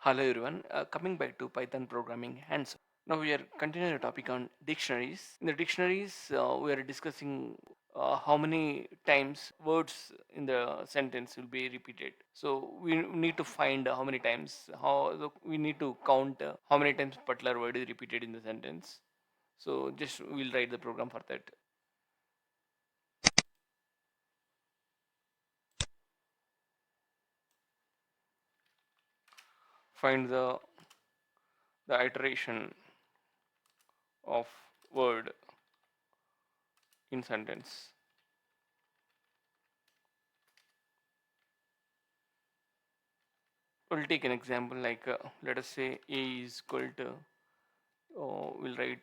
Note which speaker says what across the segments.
Speaker 1: Hello everyone, coming back to Python programming hands. Now we are continuing the topic on dictionaries. In the dictionaries, we are discussing how many times words in the sentence will be repeated. So we need to find how many times. We need to count how many times particular word is repeated in the sentence. So just we'll write the program for that. Find the iteration of word in sentence. We'll take an example like let us say a is equal to we'll write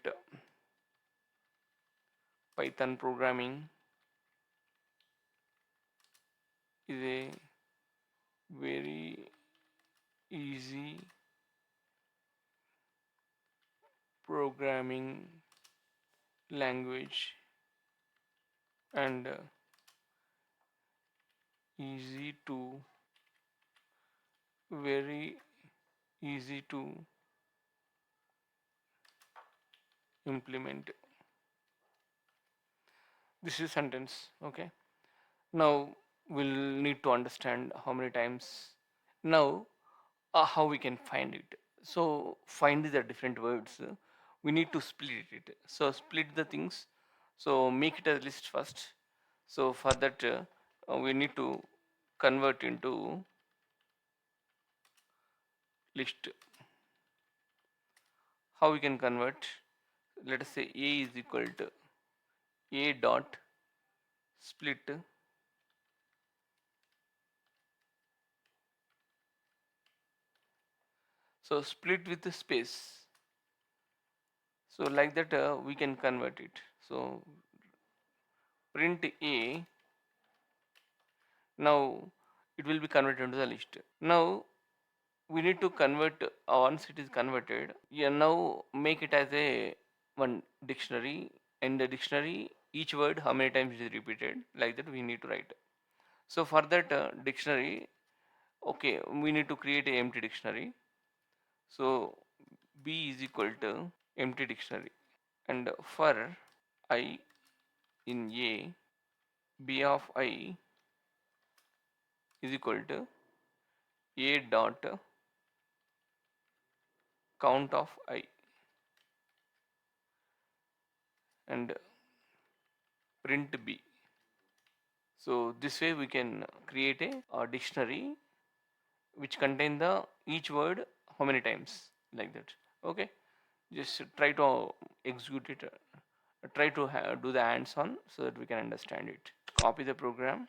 Speaker 1: Python programming is a very easy programming language and easy to very easy to implement. This is sentence. Okay, now we'll need to understand how many times. Now how we can find it. So find the different words. We need to split it. So split the things. So make it a list first. So for that we need to convert into list. How we can convert? Let us say a is equal to a dot split. So split with the space. So like that we can convert it. So print a. Now it will be converted into the list. Now we need to convert once it is converted. Yeah, now make it as a one dictionary. In the dictionary, each word how many times it is repeated, like that we need to write. So for that dictionary, okay, we need to create a empty dictionary. So b is equal to empty dictionary, and for I in a, b of I is equal to a dot count of I, and print b. So this way we can create a dictionary which contain the each word how many times, like that. Okay, just try to execute it, try to do the hands on so that we can understand it. Copy the program,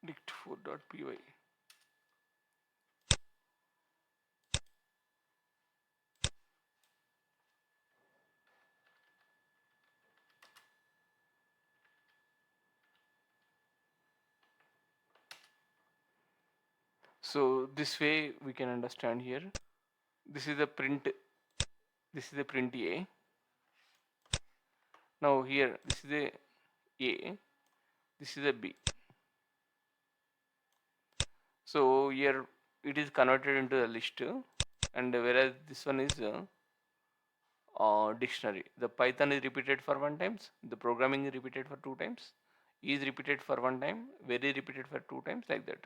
Speaker 1: dict4.py. So this way we can understand here. This is the print, this is the print a. Now here this is a, this is a b. So here it is converted into a list, and whereas this one is dictionary. The Python is repeated for one times, the programming is repeated for two times, is repeated for one time, very repeated for two times, like that.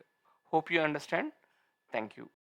Speaker 1: Hope you understand. Thank you.